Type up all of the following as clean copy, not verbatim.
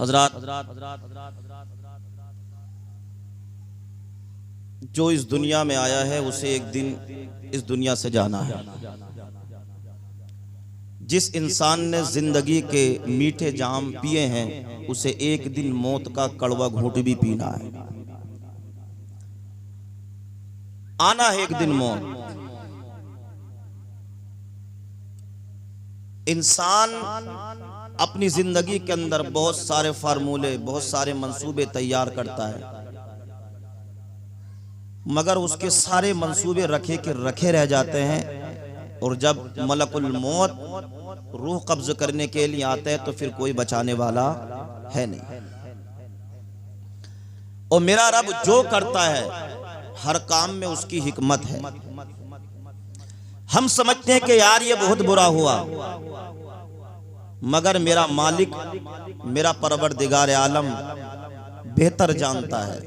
हजरात, जो इस दुनिया में आया है उसे एक दिन इस दुनिया से जाना है। जिस इंसान ने जिंदगी के मीठे जाम पिए हैं उसे एक दिन मौत का कड़वा घूंट भी पीना है। आना है एक दिन मौत। इंसान अपनी जिंदगी के अंदर बहुत सारे फार्मूले, बहुत सारे मंसूबे तैयार करता है, मगर उसके सारे मंसूबे रखे के रखे रह जाते हैं। और जब मलकुल मौत रूह कब्ज करने के लिए आता है तो फिर कोई बचाने वाला है नहीं। और मेरा रब जो करता है हर काम में उसकी हिकमत है। हम समझते हैं कि यार ये बहुत बुरा हुआ, मगर मेरा मालिक, मेरा परवरदिगार आलम बेहतर जानता है।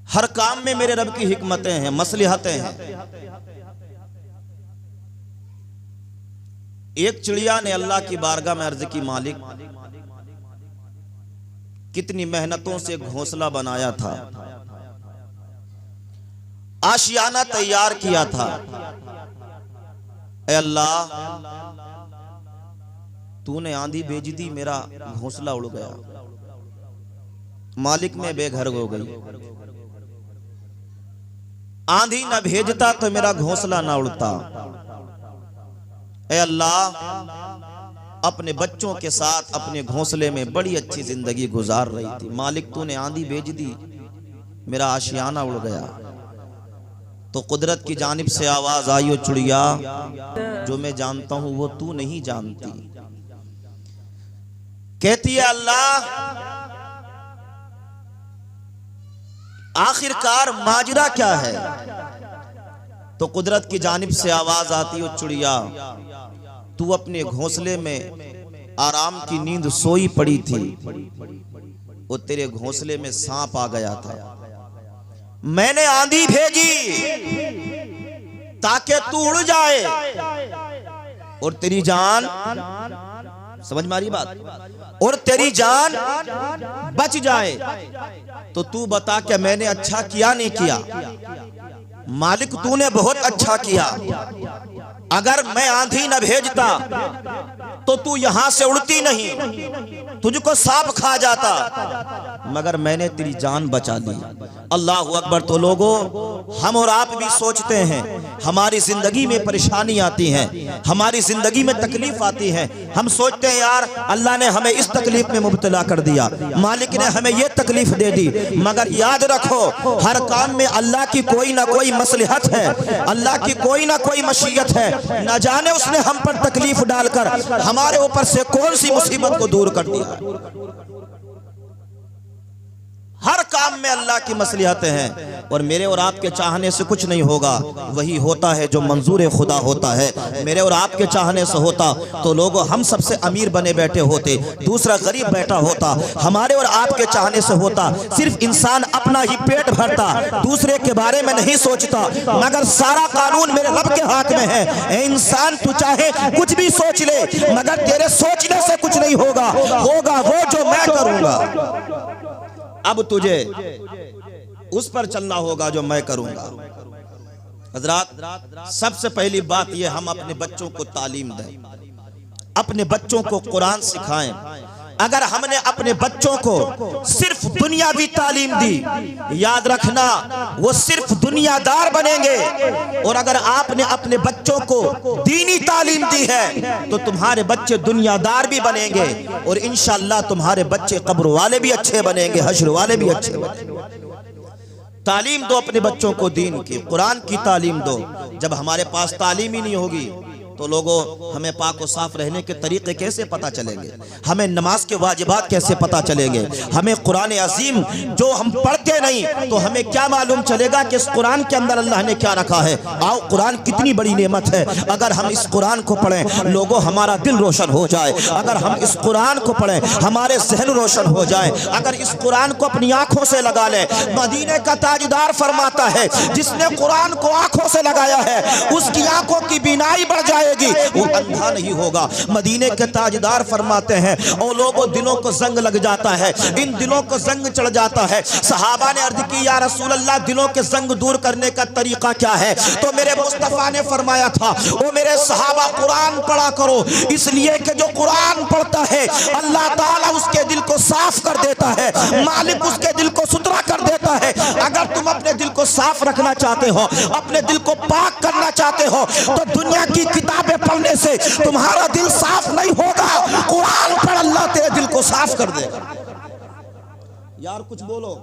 हर काम में मेरे रब की हिकमतें हैं, मसलिहतें हैं। एक चिड़िया ने अल्लाह की बारगाह में अर्ज की, मालिक कितनी मेहनतों से घोंसला बनाया था, आशियाना तैयार किया था। ऐ अल्लाह, तूने आंधी भेज दी, मेरा घोंसला उड़ गया। मालिक में बेघर हो गई। आंधी न भेजता तो मेरा घोंसला ना उड़ता। ऐ अल्लाह, अपने बच्चों के साथ अपने घोंसले में बड़ी अच्छी जिंदगी गुजार रही थी। मालिक तूने आंधी भेज दी, मेरा आशियाना उड़ गया। तो कुदरत की जानिब से आवाज आई, ओ चुड़िया, जो मैं जानता हूं वो तू नहीं जानती। कहती है अल्लाह, आखिरकार माजरा क्या है? तो कुदरत की जानिब से आवाज आती, ओ चुड़िया, तू अपने घोंसले में आराम की नींद सोई पड़ी थी, वो तेरे घोंसले में सांप आ गया था। मैंने आंधी भेजी ताकि तू उड़ जाए और तेरी जान, समझ मारी बात, और तेरी जान बच जाए। तो तू बता क्या मैंने अच्छा किया नहीं किया? मालिक तूने बहुत अच्छा किया। अगर मैं आंधी न भेजता तो तू यहां से उड़ती नहीं, तुझको सांप खा जाता, मगर मैंने तेरी जान बचा ली। अल्लाह अकबर। तो लोगों, हम और आप भी सोचते हैं, हमारी जिंदगी में परेशानी आती है, हमारी जिंदगी में तकलीफ आती है। हम सोचते हैं यार अल्लाह ने हमें इस तकलीफ में मुब्तला कर दिया, मालिक ने हमें यह तकलीफ दे दी। मगर याद रखो, हर काम में अल्लाह की कोई ना कोई मसलहत है, अल्लाह की कोई ना कोई मशीयत है। न जाने उसने हम पर तकलीफ डालकर हमारे ऊपर से कौन सी मुसीबत को दूर कर दिया। हर काम में अल्लाह की मसलिहतें हैं। और मेरे और आपके चाहने से कुछ नहीं होगा, वही होता है जो मंजूर खुदा होता है। मेरे और आपके चाहने से होता तो लोगों हम सबसे अमीर बने बैठे होते, दूसरा गरीब बैठा होता। हमारे और आपके चाहने से होता सिर्फ इंसान अपना ही पेट भरता, दूसरे के बारे में नहीं सोचता। मगर सारा कानून मेरे रब के हाथ में है। ए इंसान, तू चाहे कुछ भी सोच ले, मगर तेरे सोचने से कुछ नहीं होगा, होगा वो जो मैं करूंगा। अब तुझे उस पर चलना होगा जो मैं करूंगा। हजरात, सबसे पहली बात यह, हम अपने बच्चों को तालीम दें, अपने बच्चों को कुरान सिखाएं। अगर हमने अपने बच्चों को सिर्फ दुनियावी तालीम दी, याद रखना वो सिर्फ दुनियादार बनेंगे। और अगर आपने अपने बच्चों को दीनी तालीम दी है तो तुम्हारे बच्चे दुनियादार भी बनेंगे, और इंशाअल्लाह तुम्हारे बच्चे कब्र वाले भी अच्छे बनेंगे, हश्र वाले भी अच्छे बनेंगे। तालीम दो अपने बच्चों को, दीन की, कुरान की तालीम दो। जब हमारे पास तालीम ही नहीं होगी तो लोगों, हमें पाक और साफ रहने के तरीके कैसे पता चलेंगे? हमें नमाज के वाजिबात कैसे पता चलेंगे? हमें कुरान अजीम जो हम पढ़ते नहीं तो हमें क्या मालूम चलेगा कि इस कुरान के अंदर अल्लाह ने क्या रखा है? आओ, कुरान कितनी बड़ी नेमत है। अगर हम इस कुरान को पढ़ें लोगों, हमारा दिल रोशन हो जाए। अगर हम इस कुरान को पढ़ें हमारे जहन रोशन हो जाए। अगर इस कुरान को अपनी आंखों से लगा ले, मदीने का ताजदार फरमाता है, जिसने कुरान को आंखों से लगाया है उसकी आंखों की बीनाई बढ़ जाए आएगी वो अंधा नहीं होगा। मदीने के ताजदार फरमाते हैं और लोगों दिलों को जंग लग जाता है, इन दिलों को जंग चढ़ जाता है। सहाबा ने अर्ज की या रसूल अल्लाह दिलों के जंग दूर करने का तरीका क्या है? तो मेरे मुस्तफा ने फरमाया था ओ मेरे सहाबा कुरान पढ़ा करो, इसलिए कि जो कुरान पढ़ता है अल्लाह ताला उसके दिल को साफ कर देता है, मालिक उसके दिल को सुथरा कर देता है। अगर तुम अपने दिल को साफ रखना चाहते हो, अपने दिल को पाक करना चाहते हो, तो दुनिया की किताबें पढ़ने से तुम्हारा दिल साफ नहीं होगा। कुरान पढ़, अल्लाह तेरे दिल को साफ कर देगा। यार कुछ बोलो,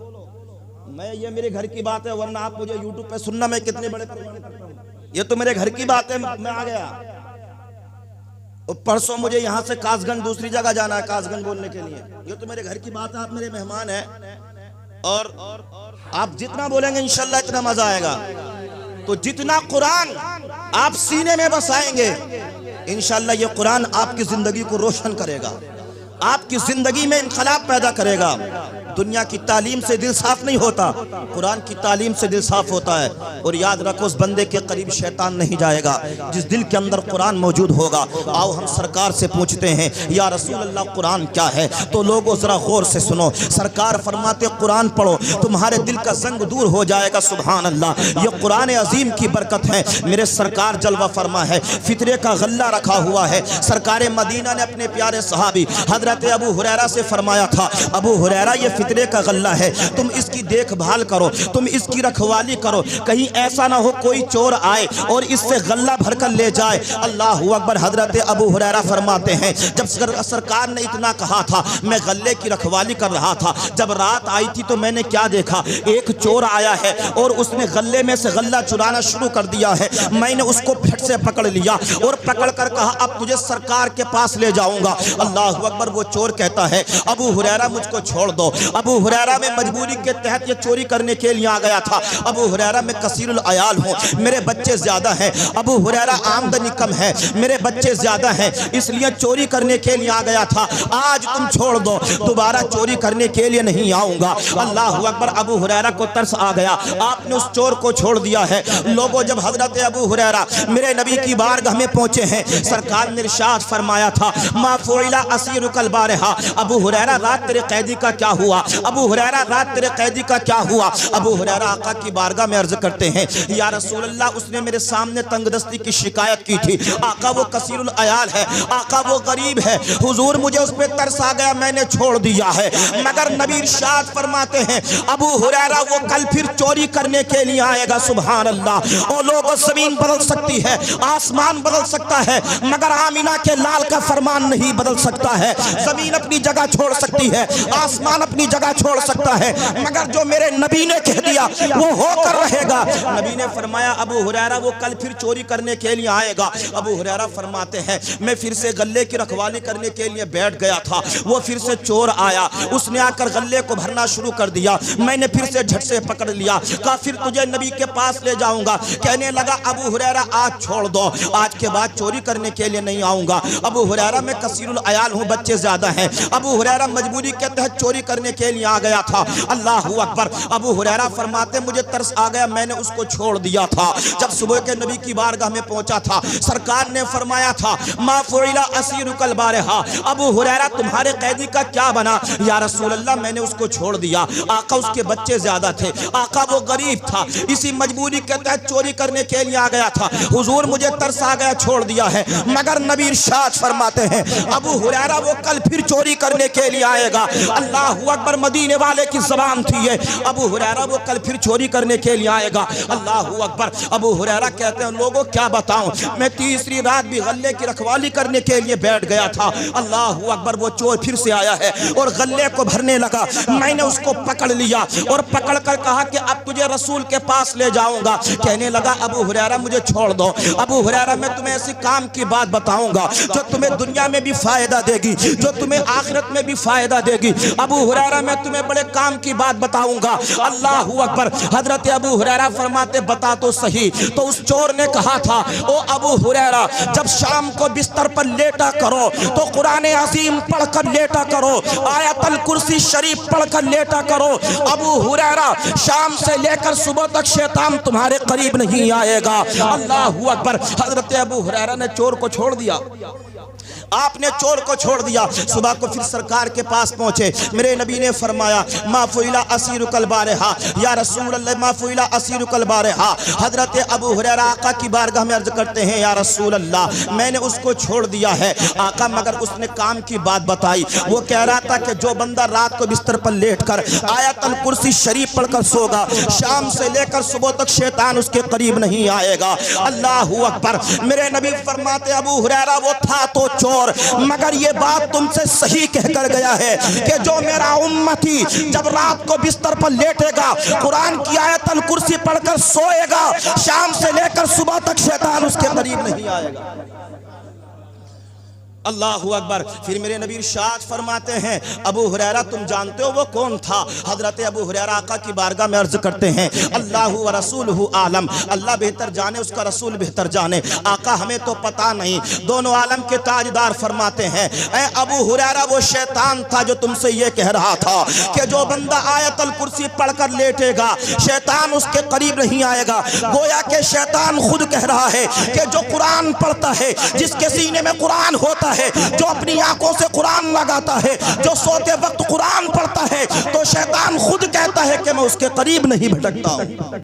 मैं ये मेरे घर की बात है, वरना आप मुझे यूट्यूब पे सुनना मैं कितने बड़े पैमाने करता हूं। ये तो मेरे घर की बात है, मैं आ गया। परसों मुझे यहाँ से कासगंज दूसरी जगह जाना है कासगंज बोलने के लिए। ये तो मेरे घर की बात है, आप मेरे मेहमान हैं और आप जितना बोलेंगे इंशाल्लाह इतना मजा आएगा। तो जितना कुरान आप सीने में बसाएंगे इंशाल्लाह ये कुरान आपकी जिंदगी को रोशन करेगा, आपकी जिंदगी में इनकलाब पैदा करेगा। दुनिया की तालीम से दिल साफ नहीं होता, कुरान की तालीम से दिल साफ होता है। और याद रखो उस बंदे के करीब शैतान नहीं जाएगा जिस दिल के अंदर कुरान मौजूद होगा। आओ हम सरकार से पूछते हैं या रसूल अल्लाह कुरान क्या है? तो लोगों जरा गौर से सुनो, सरकार फरमाते कुरान पढ़ो तुम्हारे दिल का जंग दूर हो जाएगा। सुभान अल्लाह, ये कुरान अजीम की बरकत है। मेरे सरकार जलवा फरमा है, फितरे का गल्ला रखा हुआ है। सरकार मदीना ने अपने प्यारे सहाबी हजरत अबू हुरैरा से फरमाया था, अबू हुरैरा ये फितरे का गल्ला है, तुम इसकी देखभाल करो, तुम इसकी रखवाली करो, कहीं ऐसा ना हो कोई चोर आए और इससे गल्ला भरकर ले जाए। अल्लाह अकबर। हजरत अबू हुरैरा फरमाते हैं जब सरकार ने इतना कहा था मैं गल्ले की रखवाली कर रहा था, जब रात आई थी तो मैंने क्या देखा, एक चोर आया है और उसने गल्ले में से गल्ला चुराना शुरू कर दिया है। मैंने उसको फट से पकड़ लिया और पकड़ कर कहा अब तुझे सरकार के पास ले जाऊंगा। अल्लाह अकबर। वो चोर कहता है अबू हुरैरा मुझको छोड़ दो। अबू हुरैरा में मजबूरी के तहत ये चोरी करने के लिए आ गया था। अबू हुरैरा में कसीरुल अयाल हूँ, मेरे बच्चे ज्यादा हैं। अबू हुरैरा आमदनी कम है, मेरे बच्चे ज्यादा हैं, इसलिए चोरी करने के लिए आ गया था। आज तुम छोड़ दो, दोबारा चोरी करने के लिए नहीं आऊंगा। अल्लाह अकबर। अबू हुरैरा को तरस आ गया, आपने उस चोर को छोड़ दिया है। लोगों जब हजरत अबू हुरैरा मेरे नबी की बारगाह में पहुंचे हैं, सरकार ने इरशाद फरमाया था मा फुइला असीरुकल बारहा, अबू हुरैरा रात तेरे कैदी का क्या हुआ? अबू हुरैरा रात तेरे कैदी का क्या हुआ? अबू हुरैरा आका की बारगाह में अर्ज करते हैं या रसूल अल्लाह उसने मेरे सामने तंगदस्ती की शिकायत की थी। आका वो कसीरुल अयाल है, आका वो गरीब है, हुजूर मुझे उस पर तरस आ गया, मैंने छोड़ दिया है। मगर नबी इरशाद फरमाते हैं अबू हुरैरा वो कल फिर चोरी करने के लिए आएगा। सुभान अल्लाह। और लोगों जमीन बदल सकती है, आसमान बदल सकता है, मगर आमिना के लाल का फरमान नहीं बदल सकता है। जमीन अपनी जगह छोड़ सकती है, आसमान अपनी जगह छोड़ सकता है, मगर जो मेरे नबी ने कह दिया वो होकर रहेगा। नबी ने फरमाया अबू हुरैरा वो कल फिर चोरी करने के लिए आएगा। अबू हुरैरा फरमाते हैं मैं फिर से गल्ले की रखवाली करने के लिए बैठ गया था, वो फिर से चोर आया, उसने आकर गल्ले को भरना शुरू कर दिया। मैंने फिर से झट से पकड़ लिया, कहा फिर तुझे नबी के पास ले जाऊंगा। कहने लगा अबू हुरैरा आज छोड़ दो, आज के बाद चोरी करने के लिए नहीं आऊंगा। अबू हुरैरा मैं कसीरुल अयाल हूँ, बच्चे ज्यादा हैं। अबू हुरैरा मजबूरी के तहत चोरी करने के लिए आ गया था। अल्लाह अकबर। अबू हुरैरा फरमाते मुझे तरस आ गया, मैंने उसको छोड़ दिया था। जब सुबह के नबी की बारगाह में पहुंचा था, सरकार ने फरमाया था मा फुइला असीरुकल बारहा, अबू हुरैरा तुम्हारे कैदी का क्या बना? या रसूल अल्लाह मैंने उसको छोड़ दिया। आका उसके बच्चे ज्यादा थे, आका वो गरीब था, इसी मजबूरी के तहत चोरी करने के लिए आ गया था। हुजूर मुझे तरस आ गया, छोड़ दिया है। मगर नबी इरशाद फरमाते हैं अबू हुरैरा वो कल फिर चोरी करने के लिए आएगा। अल्लाह अकबर। मदीने वाले की ज़बान थी ये, अबू हुरैरा वो कल फिर चोरी करने के लिए आएगा। अल्लाह अकबर। अबू हुरैरा कहते हैं लोगों क्या बताऊं, मैं तीसरी रात भी गल्ले की रखवाली करने के लिए बैठ गया था। अल्लाह अकबर। वो चोर फिर से आया है और गल्ले को भरने लगा। मैंने उसको पकड़ लिया और पकड़ कर कहा कि अब तुझे रसूल के पास ले जाऊंगा। कहने लगा अबू हुरैरा मुझे छोड़ दो। अबू हुरैरा मैं तुम्हें ऐसी काम की बात बताऊंगा जो तुम्हें दुनिया में भी फायदा देगी, जो तुम्हें आखिरत में भी फायदा देगी। अबू हुरैरा आया मैं तुम्हें बड़े काम की बात बताऊंगा। अल्लाहू अकबर। हजरत अबू हुरैरा फरमाते बता तो सही। तो उस चोर ने कहा था, ओ अबू हुरैरा, जब शाम को बिस्तर पर लेटा करो तो कुरान अज़ीम पढ़कर लेटा करो, आयतल कुर्सी शरीफ पढ़कर लेटा करो। अबू हुरैरा, शाम से लेकर सुबह तक शैतान तुम्हारे करीब नहीं आएगा। अल्लाहू अकबर। हजरत अबू हुरैरा ने चोर को छोड़ दिया, आपने चोर को छोड़ दिया। सुबह को फिर सरकार के पास पहुंचे। मेरे नबी ने फरमाया माफुइला असीरु कल बारहा, या रसूल अल्लाह माफुइला असीरु कल बारहा। हजरत अबू हुरैरा आका की बारगाह में अर्ज करते हैं, या रसूल अल्लाह मैंने उसको छोड़ दिया है आका, मगर उसने काम की बात बताई। वो कह रहा था कि जो बंदा रात को बिस्तर पर लेट कर आयतल कुर्सी शरीफ पढ़कर सोगा, शाम से लेकर सुबह तक शैतान उसके करीब नहीं आएगा। अल्लाहू अकबर। मेरे नबी फरमाते अबू हुरैरा वो था तो चोर, मगर ये बात तुमसे सही कहकर गया है कि जो मेरा उम्मती जब रात को बिस्तर पर लेटेगा, कुरान की आयतल कुर्सी पढ़कर सोएगा, शाम से लेकर सुबह तक शैतान उसके करीब नहीं आएगा। अल्लाहू अकबर। फिर मेरे नबी इरशाद फरमाते हैं, अबू हुरैरा तुम जानते हो वो कौन था? हजरत अबू हुरैरा आका की बारगाह में अर्ज करते हैं, अल्लाहु व रसूलुहु आलम, अल्लाह बेहतर जाने, उसका रसूल बेहतर जाने। आका हमें तो पता नहीं। दोनों आलम के ताजदार फरमाते हैं, ऐ अबू हुरैरा वो शैतान था जो तुमसे ये कह रहा था कि जो बंदा आयतल कुर्सी पढ़कर लेटेगा, शैतान उसके करीब नहीं आएगा। गोया के शैतान खुद कह रहा है कि जो कुरान पढ़ता है, जिसके सीने में कुरान होता है, जो अपनी आंखों से कुरान लगाता है, जो सोते वक्त कुरान पढ़ता है, तो शैतान खुद कहता है कि मैं उसके करीब नहीं भटकता हूं।